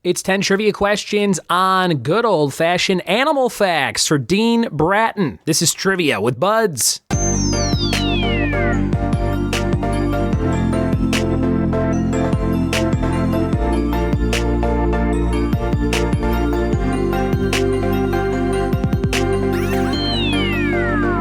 It's 10 trivia questions on good old-fashioned animal facts for Dean Bratton. This is Trivia with Buds.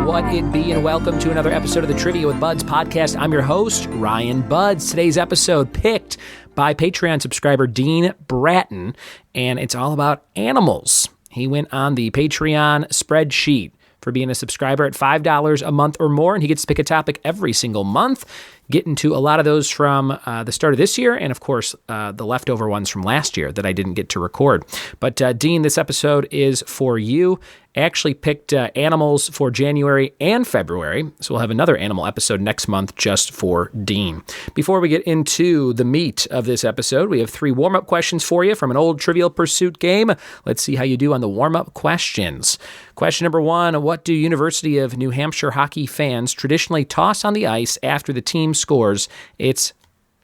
What it be, and welcome to another episode of the Trivia with Buds podcast. I'm your host, Ryan Buds. Today's episode picked by Patreon subscriber Dean Bratton, and it's all about animals. He went on the Patreon spreadsheet for being a subscriber at $5 a month or more, and he gets to pick a topic every single month. Get into a lot of those from the start of this year, and of course, the leftover ones from last year that I didn't get to record. But Dean, this episode is for you. I actually picked animals for January and February, so we'll have another animal episode next month just for Dean. Before we get into the meat of this episode, we have 3 warm-up questions for you from an old Trivial Pursuit game. Let's see how you do on the warm-up questions. Question number 1, what do University of New Hampshire hockey fans traditionally toss on the ice after the team scores its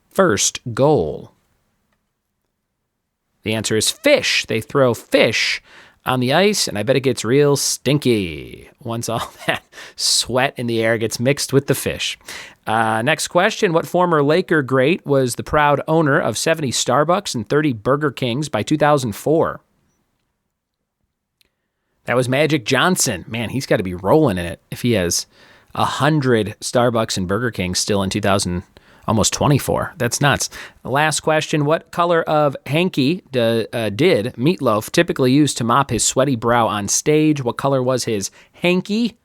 first goal? The answer is fish. They throw fish on the ice, and I bet it gets real stinky once all that sweat in the air gets mixed with the fish. Next question, what former Laker great was the proud owner of 70 Starbucks and 30 Burger Kings by 2004? That was Magic Johnson. Man, he's got to be rolling in it if he has 100 Starbucks and Burger Kings still in almost 24. That's nuts. Last question. What color of hanky did Meatloaf typically use to mop his sweaty brow on stage? What color was his hanky?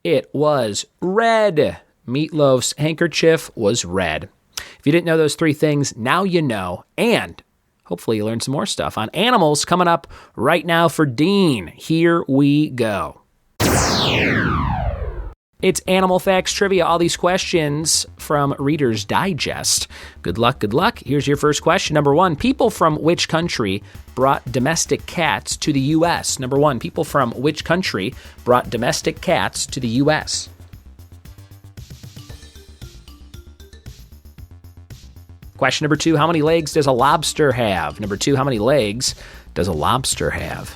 It was red. Meatloaf's handkerchief was red. If you didn't know those 3 things, now you know. And hopefully you learned some more stuff on animals coming up right now for Dean. Here we go. It's Animal Facts Trivia. All these questions from Reader's Digest. Good luck, good luck. Here's your first question. Number 1, people from which country brought domestic cats to the U.S.? Number 1, people from which country brought domestic cats to the U.S.? Question number 2, how many legs does a lobster have? Number 2, how many legs does a lobster have?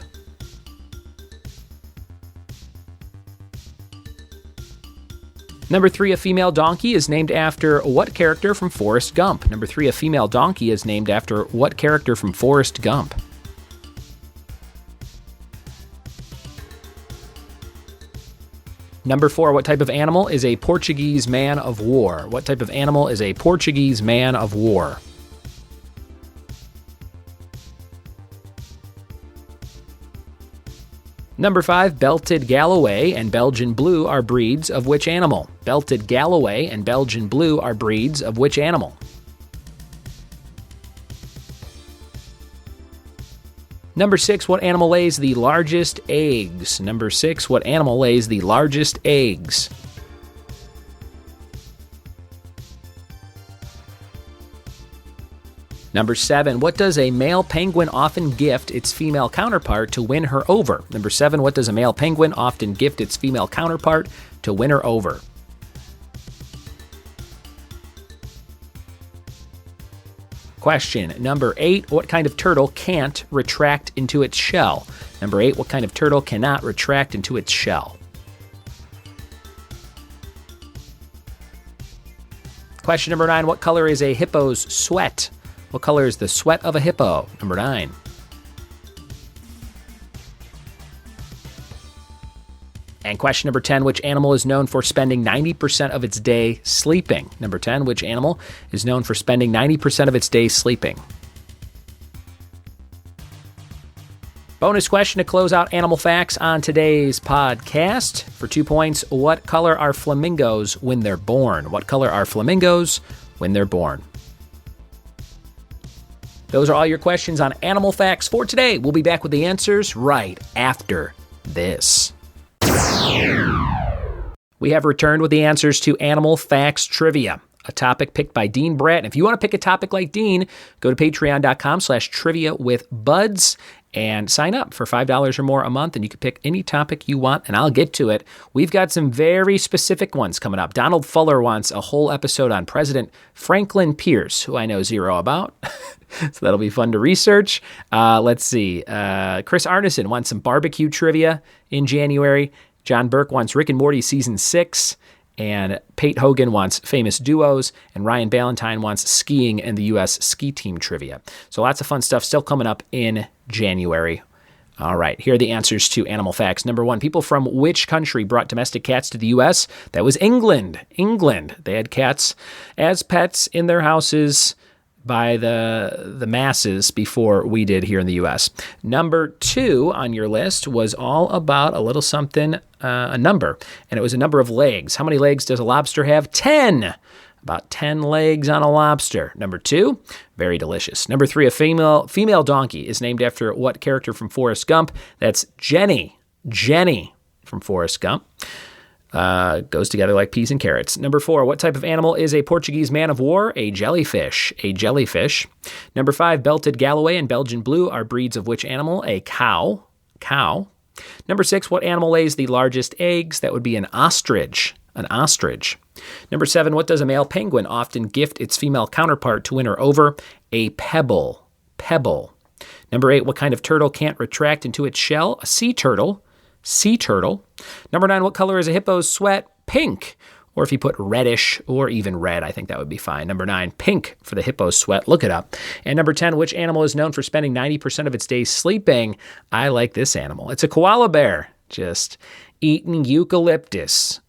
Number 3, a female donkey is named after what character from Forrest Gump? Number 3, a female donkey is named after what character from Forrest Gump? Number 4, what type of animal is a Portuguese man of war? What type of animal is a Portuguese man of war? Number 5, Belted Galloway and Belgian Blue are breeds of which animal? Belted Galloway and Belgian Blue are breeds of which animal? Number 6, what animal lays the largest eggs? Number 6, what animal lays the largest eggs? Number 7, what does a male penguin often gift its female counterpart to win her over? Number 7, what does a male penguin often gift its female counterpart to win her over? Question number 8, what kind of turtle can't retract into its shell? Number 8, what kind of turtle cannot retract into its shell? Question number 9, what color is a hippo's sweat? What color is the sweat of a hippo? Number 9. And question number 10, which animal is known for spending 90% of its day sleeping? Number 10, which animal is known for spending 90% of its day sleeping? Bonus question to close out animal facts on today's podcast. For 2 points, what color are flamingos when they're born? What color are flamingos when they're born? Those are all your questions on animal facts for today. We'll be back with the answers right after this. We have returned with the answers to Animal Facts Trivia, a topic picked by Dean Bratton. If you want to pick a topic like Dean, go to patreon.com/trivia with buds and sign up for $5 or more a month, and you can pick any topic you want, and I'll get to it. We've got some very specific ones coming up. Donald Fuller wants a whole episode on President Franklin Pierce, who I know zero about. So that'll be fun to research. Let's see. Chris Arneson wants some barbecue trivia in January. John Burke wants Rick and Morty Season 6. And Pate Hogan wants famous duos, and Ryan Ballantyne wants skiing and the U.S. ski team trivia. So lots of fun stuff still coming up in January. All right, here are the answers to animal facts. Number 1, people from which country brought domestic cats to the U.S.? That was England. England. They had cats as pets in their houses by the masses before we did here in the U.S. Number 2 on your list was all about a little something, a number, and it was a number of legs. How many legs does a lobster have? 10. About 10 legs on a lobster. Number 2, very delicious. Number 3, a female donkey is named after what character from Forrest Gump? That's Jenny. Jenny from Forrest Gump. Goes together like peas and carrots. Number 4, what type of animal is a Portuguese man of war? A jellyfish. A jellyfish. Number 5, belted Galloway and Belgian blue are breeds of which animal? A cow. Cow. Number 6, what animal lays the largest eggs? That would be an ostrich. An ostrich. Number 7, what does a male penguin often gift its female counterpart to win her over? A pebble. Pebble. Number 8, what kind of turtle can't retract into its shell? A sea turtle. Sea turtle. Number 9, what color is a hippo's sweat? Pink. Or if you put reddish or even red, I think that would be fine. Number 9, pink for the hippo's sweat. Look it up. And number 10, which animal is known for spending 90% of its days sleeping? I like this animal. It's a koala bear. Just eating eucalyptus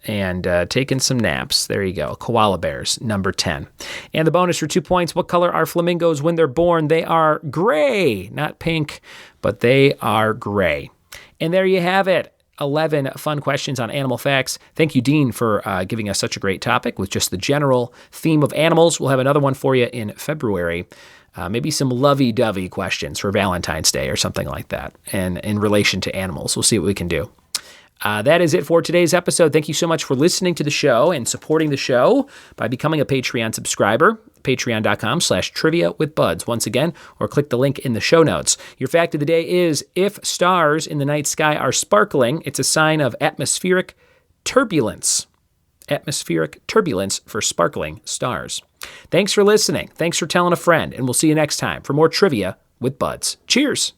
and taking some naps. There you go. Koala bears, number 10. And the bonus for 2 points, what color are flamingos when they're born? They are gray. Not pink, but they are gray. And there you have it. 11 fun questions on animal facts. Thank you, Dean, for giving us such a great topic with just the general theme of animals. We'll have another one for you in February. Maybe some lovey-dovey questions for Valentine's Day or something like that. And in relation to animals, we'll see what we can do. That is it for today's episode. Thank you so much for listening to the show and supporting the show by becoming a Patreon subscriber. Patreon.com/triviawithbuds once again, or click the link in the show notes. Your fact of the day is, if stars in the night sky are sparkling, it's a sign of atmospheric turbulence. Atmospheric turbulence for sparkling stars. Thanks for listening. Thanks for telling a friend, and we'll see you next time for more Trivia with Buds. Cheers.